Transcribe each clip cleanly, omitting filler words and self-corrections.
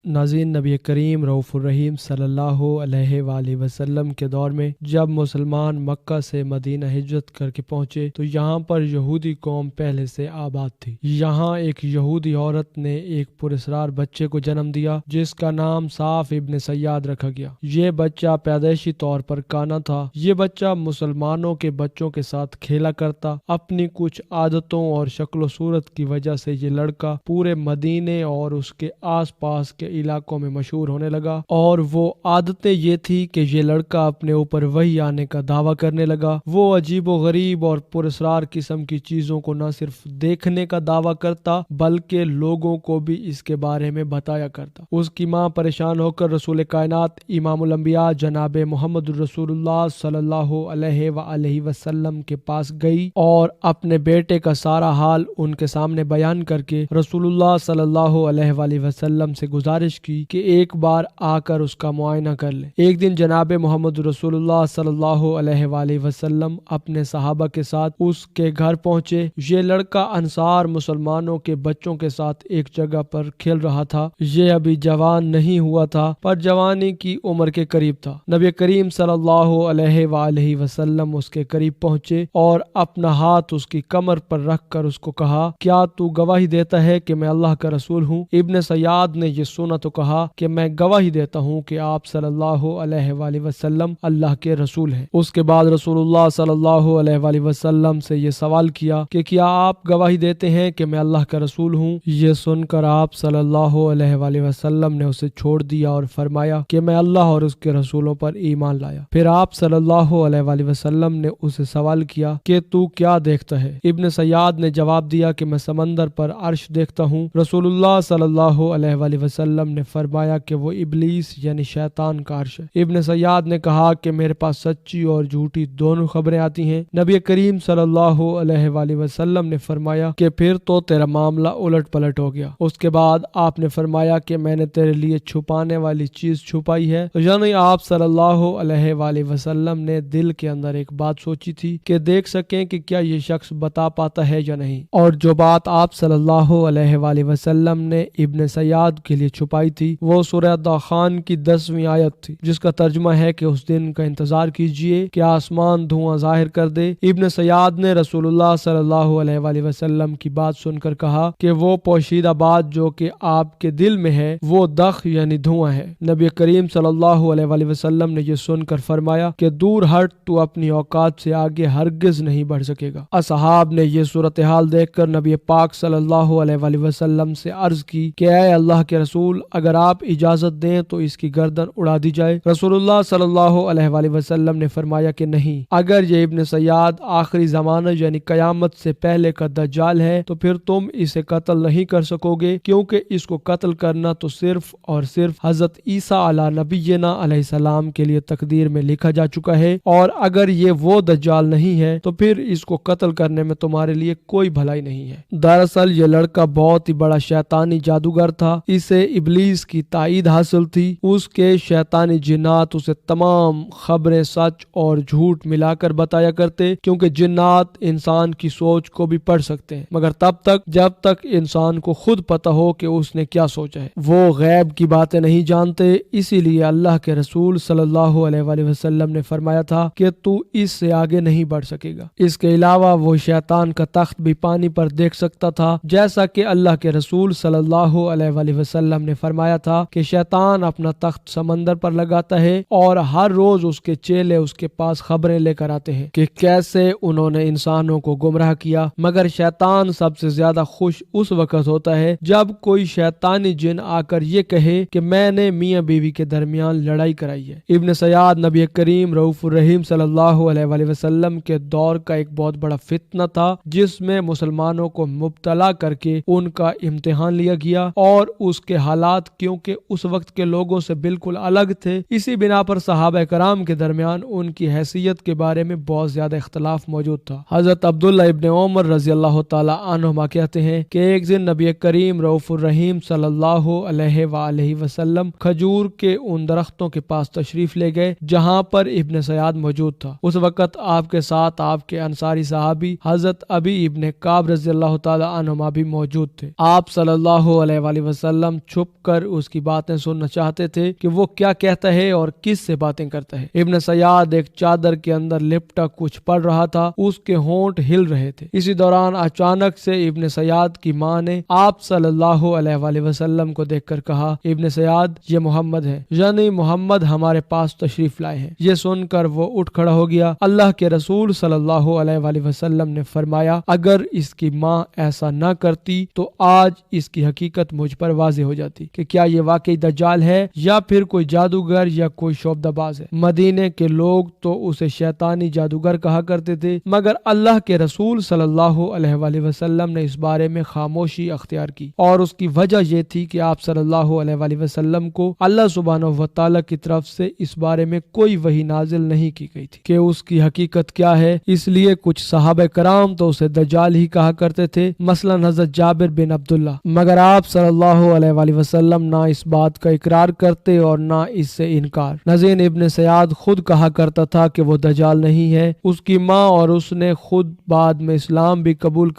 ناظرین، نبی کریم رؤوف الرحیم صلی اللہ علیہ وآلہ وسلم کے دور میں جب مسلمان مکہ سے مدینہ ہجرت کر کے پہنچے تو یہاں پر یہودی قوم پہلے سے آباد تھی۔ یہاں ایک یہودی عورت نے ایک پراسرار بچے کو جنم دیا جس کا نام صاف ابن سیاد رکھا گیا۔ یہ بچہ پیدائشی طور پر کانا تھا۔ یہ بچہ مسلمانوں کے بچوں کے ساتھ کھیلا کرتا۔ اپنی کچھ عادتوں اور شکل و صورت کی وجہ سے یہ لڑکا پورے مدینے اور اس کے آس پاس کے علاقوں میں مشہور ہونے لگا، اور وہ عادتیں یہ تھی کہ یہ لڑکا اپنے اوپر وحی آنے کا دعویٰ کرنے لگا۔ وہ عجیب و غریب اور پراسرار قسم کی چیزوں کو نہ صرف دیکھنے کا دعویٰ کرتا بلکہ لوگوں کو بھی اس کے بارے میں بتایا کرتا۔ اس کی ماں پریشان ہو کر رسول کائنات امام الانبیاء جناب محمد رسول اللہ صلی اللہ علیہ وآلہ وسلم کے پاس گئی اور اپنے بیٹے کا سارا حال ان کے سامنے بیان کر کے رسول اللہ صلی اللہ علیہ وآلہ وسلم سے گزارش کی کہ ایک بار آ کر اس کا معائنہ کر لیں۔ ایک دن جناب محمد رسول اللہ صلی اللہ علیہ وآلہ وسلم اپنے صحابہ کے ساتھ اس کے گھر پہنچے۔ یہ لڑکا انصار مسلمانوں کے بچوں کے ساتھ ایک جگہ پر کھیل رہا تھا۔ یہ ابھی جوان نہیں ہوا تھا پر جوانی کی عمر کے قریب تھا۔ نبی کریم صلی اللہ علیہ وآلہ وسلم اس کے قریب پہنچے اور اپنا ہاتھ اس کی کمر پر رکھ کر اس کو کہا، کیا تو گواہی دیتا ہے کہ میں اللہ کا رسول ہوں؟ ابن سیاد نے یہ سنا تو کہا کہ میں گواہی دیتا ہوں کہ آپ صلی اللہ علیہ وآلہ وسلم اللہ کے رسول ہیں۔ اس کے بعد رسول اللہ صلی اللہ علیہ وآلہ وسلم سے یہ سوال کیا کہ کیا آپ گواہی دیتے ہیں کہ میں اللہ کا رسول ہوں؟ یہ سن کر آپ صلی اللہ علیہ وآلہ وسلم نے اسے چھوڑ دیا اور فرمایا کہ میں اللہ اور اس کے رسولوں پر ایمان لایا۔ پھر آپ صلی اللہ علیہ وآلہ وسلم نے اسے سوال کیا کہ تو کیا دیکھتا ہے؟ ابن سیاد نے جواب دیا کہ میں سمندر پر عرش دیکھتا ہوں۔ رسول اللہ صلی اللہ علیہ وآلہ وسلم نے فرمایا کہ وہ ابلیس یعنی شیطان کا عرش ہے۔ ابن سیاد نے کہا کہ میرے پاس سچی اور جھوٹی دونوں خبریں آتی ہیں۔ نبی کریم صلی اللہ علیہ وآلہ وسلم نے فرمایا کہ پھر تو تیرا معاملہ الٹ پلٹ ہو گیا۔ اس کے بعد آپ نے فرمایا کہ میں نے تیرے لیے چھپانے والی چیز چھپائی ہے، یعنی آپ صلی اللہ علیہ وآلہ وسلم نے دل کے اندر ایک بات سوچی تھی کہ دیکھ سکیں کہ کیا یہ شخص بتا پاتا ہے یا نہیں، اور جو بات آپ صلی اللہ علیہ وآلہ وسلم نے ابن سیاد کے لیے چھپائی تھی وہ سورہ دخان کی 10ویں آیت تھی، جس کا ترجمہ ہے کہ اس دن کا انتظار کیجئے کہ آسمان دھواں ظاہر کر دے۔ ابن سیاد نے رسول اللہ صلی اللہ علیہ وآلہ وسلم کی بات سن کر کہا کہ وہ پوشیدہ بات جو کہ آپ کے دل میں ہے وہ دخ یعنی دھواں ہے۔ نبی کریم صلی اللہ علیہ وآلہ وسلم نے یہ سن کر فرمایا کہ دور ہٹ، تو اپنی اوقات سے آگے ہرگز نہیں بڑھ سکے گا۔ اصحاب نے یہ صورتحال دیکھ کر نبی پاک صلی اللہ علیہ وآلہ وسلم سے عرض کی کہ اے اللہ کے رسول، اگر آپ اجازت دیں تو اس کی گردن اڑا دی جائے۔ رسول اللہ صلی اللہ علیہ وآلہ وسلم نے فرمایا کہ نہیں، اگر یہ ابن سیاد آخری زمانہ یعنی قیامت سے پہلے کا دجال ہے تو پھر تم اسے قتل نہیں کر سکو گے، کیونکہ اس کو قتل کرنا تو صرف اور صرف حضرت عیسیٰ علیہ نبینا علیہ السلام کے لیے تقدیر میں لکھا جا چکا ہے، اور اگر یہ وہ دجال نہیں ہے تو پھر اس کو قتل کرنے میں تمہارے لیے کوئی بھلائی نہیں ہے۔ دراصل یہ لڑکا بہت ہی بڑا شیطانی جادوگر تھا۔ اسے ابلیس کی تائید حاصل تھی۔ اس کے شیطانی جنات اسے تمام خبریں سچ اور جھوٹ ملا کر بتایا کرتے، کیونکہ جنات انسان کی سوچ کو بھی پڑھ سکتے ہیں، مگر تب تک جب تک انسان کو خود پتہ ہو کہ اس نے کیا سوچا ہے۔ وہ غیب کی باتیں نہیں جانتے، اسی لیے اللہ کے رسول صلی اللہ علیہ وآلہ وسلم نے فرمایا تھا کہ تو اس سے آگے نہیں بڑھ سکے گا۔ اس کے علاوہ وہ شیطان کا تخت بھی پانی پر دیکھ سکتا تھا، جیسا کہ اللہ کے رسول صلی اللہ علیہ وآلہ وسلم نے فرمایا تھا کہ شیطان اپنا تخت سمندر پر لگاتا ہے اور ہر روز اس کے چیلے اس کے پاس خبریں لے کر آتے ہیں کہ کیسے انہوں نے انسانوں کو گمراہ کیا، مگر شیطان سب سے زیادہ خوش اس وقت ہوتا ہے جب کوئی شیطانی جن آ کر یہ کہے کہ میں نے میاں بیوی کے درمیان لڑائی کرائی ہے۔ ابن سیاد نبی کریم رؤوف الرحیم صلی اللہ علیہ وآلہ وسلم کے دور کا ایک بہت بڑا فتنہ تھا، جس میں مسلمانوں کو مبتلا کر کے ان کا امتحان لیا گیا، اور اس کے حالات کیونکہ اس وقت کے لوگوں سے بالکل الگ تھے، اسی بنا پر صحابہ کرام کے درمیان ان کی حیثیت کے بارے میں بہت زیادہ اختلاف موجود تھا۔ حضرت عبداللہ ابن عمر رضی اللہ تعالی عنہما کہتے ہیں کہ ایک دن نبی کریم رؤوف الرحیم صلی اللہ علیہ وآلہ وسلم کھجور کے ان درختوں کے پاس تشریف لے گئے جہاں پر ابن سیاد موجود تھا۔ اس وقت آپ کے ساتھ آپ کے انصاری صحابی حضرت ابی ابن کعب رضی اللہ تعالی عنہما بھی موجود تھے۔ آپ صلی اللہ علیہ وآلہ وسلم چھپ کر اس کی باتیں سننا چاہتے تھے کہ وہ کیا کہتا ہے اور کس سے باتیں کرتا ہے۔ ابن سیاد ایک چادر کے اندر لپٹا کچھ پڑھ رہا تھا، اس کے ہونٹ ہل رہے تھے۔ اسی دوران اچانک سے ابن سیاد کی ماں نے آپ صلی اللہ علیہ وآلہ وسلم کو دیکھ کر کہا، ابن سیاد، یہ محمد ہے، یعنی محمد ہمارے پاس تشریف لائے ہیں۔ یہ سن کر وہ اٹھ کھڑا ہو گیا۔ اللہ کے رسول صلی اللہ علیہ وآلہ وسلم نے فرمایا، اگر اس کی ماں ایسا نہ کرتی تو آج اس کی حقیقت مجھ پر واضح ہو جاتی کہ کیا یہ واقعی دجال ہے یا پھر کوئی جادوگر یا کوئی شعبدہ باز ہے۔ مدینے کے لوگ تو اسے شیطانی جادوگر کہا کرتے تھے، مگر اللہ کے رسول صلی اللہ علیہ وآلہ وسلم نے اس بارے میں خاموشی اختیار کی، اور اس کی وجہ یہ تھی کہ آپ صلی اللہ علیہ وآلہ وسلم کو اللہ سبحانہ و تعالیٰ کی طرف سے اس بارے میں کوئی وحی نازل نہیں کی گئی تھی کہ اس کی حقیقت کیا ہے۔ اس لیے کچھ صحابہ کرام تو اسے دجال ہی کہا کرتے تھے، مثلا حضرت جابر بن عبداللہ، مگر آپ صلی اللہ علیہ وآلہ وسلم نہ اس بات کا اقرار کرتے اور نہ اس سے انکار۔ نذیر ابن سیاد خود کہا کرتا تھا کہ وہ دجال نہیں ہے۔ اس کی ماں اور اس نے خود بعد میں اسلام بھی قبول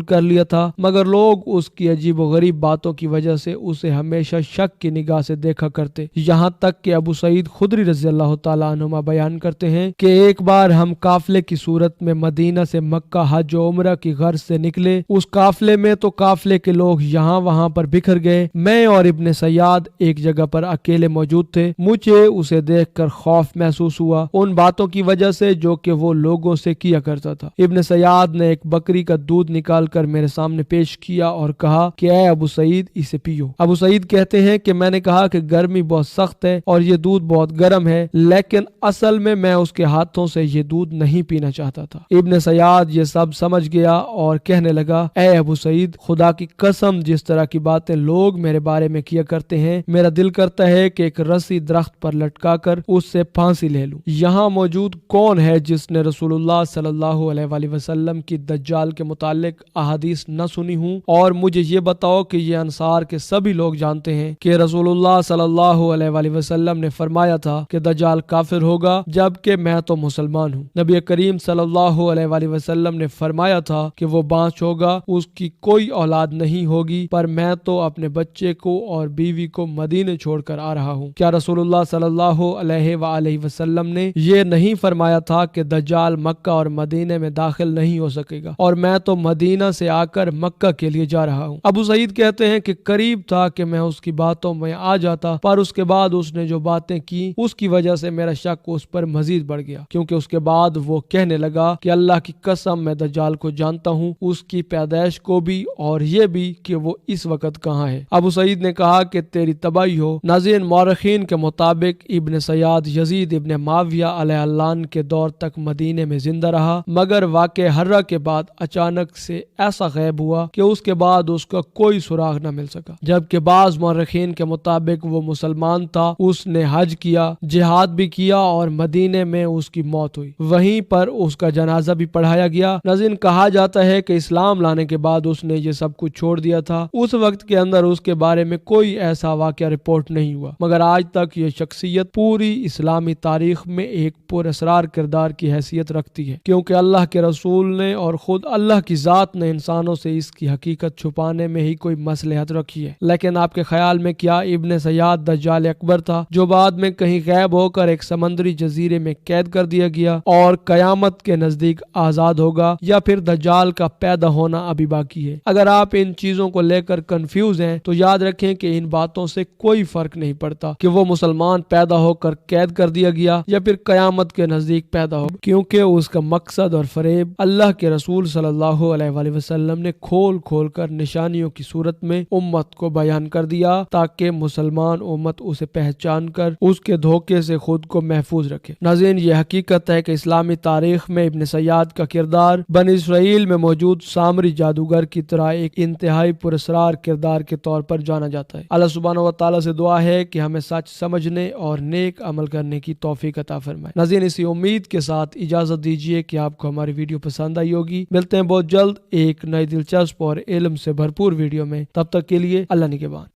کر لیا تھا، مگر لوگ اس کی عجیب و غریب باتوں کی وجہ سے اسے ہمیشہ شک کی نگاہ سے دیکھا کرتے، یہاں تک کہ ابو سعید خدری رضی اللہ تعالیٰ عنہما بیان کرتے ہیں کہ ایک بار ہم قافلے کی صورت میں مدینہ سے مکہ حج و عمرہ کی غرض سے نکلے۔ اس قافلے میں تو قافلے کے لوگ یہاں وہاں پر بکھر گئے، میں اور ابن سیاد ایک جگہ پر اکیلے موجود تھے۔ مجھے اسے دیکھ کر خوف محسوس ہوا ان باتوں کی وجہ سے جو کہ وہ لوگوں سے کیا کرتا تھا۔ ابن سیاد نے ایک بکری کا دودھ نکال کر میرے سامنے پیش کیا اور کہا کہ اے ابو سعید، اسے پیو۔ ابو سعید کہتے ہیں کہ میں نے کہا کہ گرمی بہت سخت ہے اور یہ دودھ بہت گرم ہے، لیکن اصل میں اس کے ہاتھوں سے یہ دودھ نہیں پینا چاہتا تھا۔ ابن سیاد یہ سب سمجھ گیا اور کہنے لگا، اے ابو سعید، خدا کی قسم، جس طرح کی باتیں لوگ میرے بارے میں کیا کرتے ہیں، میرا دل کرتا ہے کہ ایک رسی درخت پر لٹکا کر اس سے پھانسی لے لوں۔ یہاں موجود کون ہے جس نے رسول اللہ صلی اللہ علیہ وآلہ وسلم کی دجال کے متعلق احادیث نہ سنی ہوں؟ اور مجھے یہ بتاؤ کہ یہ انصار کے سبھی لوگ جانتے ہیں کہ رسول اللہ صلی اللہ علیہ وآلہ وسلم نے فرمایا تھا کہ دجال کافر ہوگا، جبکہ میں تو مسلمان ہوں۔ نبی کریم صلی اللہ علیہ وآلہ وسلم نے فرمایا تھا کہ وہ بانچ ہوگا، اس کی کوئی اولاد نہیں ہوگی، پر میں تو اپنے بچے کو اور بیوی کو مدینے چھوڑ کر آ رہا ہوں۔ کیا رسول اللہ صلی اللہ علیہ وآلہ وسلم نے یہ نہیں فرمایا تھا کہ دجال مکہ اور مدینے میں داخل نہیں ہو سکے گا، اور میں تو مدینہ سے آ کر مکہ کے لیے جا رہا ہوں؟ ابو سعید کہتے ہیں کہ قریب تھا کہ میں اس کی باتوں میں آ جاتا، پر اس کے بعد اس نے جو باتیں کی اس کی وجہ سے میرا شک اس پر مزید بڑھ گیا، کیونکہ اس کے بعد وہ کہنے لگا کہ اللہ کی قسم، میں دجال کو جانتا ہوں، اس کی پیدائش کو بھی اور یہ بھی کہ وہ اس وقت کہاں ہے۔ ابو سعید نے کہا کہ تیری تباہی ہو۔ ناظرین، مورخین کے مطابق ابن سیاد یزید ابن معاویہ علیہ اللعن کے دور تک مدینے میں زندہ رہا، مگر واقع حرہ کے بعد اچانک سے ایسا غائب ہوا کہ اس کے بعد اس کا کوئی سراغ نہ مل سکا۔ جبکہ بعض مورخین کے مطابق وہ مسلمان تھا، اس نے حج کیا، جہاد بھی کیا اور مدینے میں اس کی موت ہوئی، وہیں پر اس کا جنازہ بھی پڑھایا گیا۔ ناظرین، کہا جاتا ہے کہ اسلام لانے کے بعد اس نے یہ سب کچھ چھوڑ دیا تھا۔ اس وقت کے اندر اس کے بارے میں کوئی ایسا واقعہ رپورٹ نہیں ہوا، مگر آج تک یہ شخصیت پوری اسلامی تاریخ میں ایک پر اسرار کردار کی حیثیت رکھتی ہے، کیونکہ اللہ کے رسول نے اور خود اللہ کی ذات نے انسانوں سے اس کی حقیقت چھپانے میں ہی کوئی مصلحت رکھی ہے۔ لیکن آپ کے خیال میں کیا ابن سیاد دجال اکبر تھا، جو بعد میں کہیں غائب ہو کر ایک سمندری جزیرے میں قید کر دیا گیا اور قیامت کے نزدیک آزاد ہوگا، یا پھر دجال کا پیدا ہونا ابھی باقی ہے؟ اگر آپ ان چیزوں کو لے کر کنفیوز ہیں تو یاد رکھیں کہ ان باتوں سے کوئی فرق نہیں پڑتا کہ وہ مسلمان پیدا ہو کر قید کر دیا گیا یا پھر قیامت کے نزدیک پیدا ہو، کیونکہ اس کا مقصد اور فریب اللہ کے رسول صلی اللہ علیہ وآلہ وسلم نے کھول کھول کر نشانیوں کی صورت میں امت کو بیان کر دیا، تاکہ مسلمان امت اسے پہچان کر اس کے دھوکے سے خود کو محفوظ رکھے۔ ناظرین، یہ حقیقت ہے کہ اسلامی تاریخ میں ابن سیاد کا کردار بنی اسرائیل میں موجود سامری جادوگر کی طرح ایک انتہائی پراسرار کردار کے طور پر جانا جاتا ہے۔ اللہ سبحانہ و تعالیٰ سے دعا ہے کہ ہمیں سچ سمجھنے اور نیک عمل کرنے کی توفیق عطا فرمائے۔ ناظرین، اسی امید کے ساتھ اجازت دیجیے کہ آپ کو ہماری ویڈیو پسند آئی ہوگی۔ ملتے ہیں بہت جلد ایک نئی دلچسپ اور علم سے بھرپور ویڈیو میں، تب تک کے لیے اللہ نگہبان۔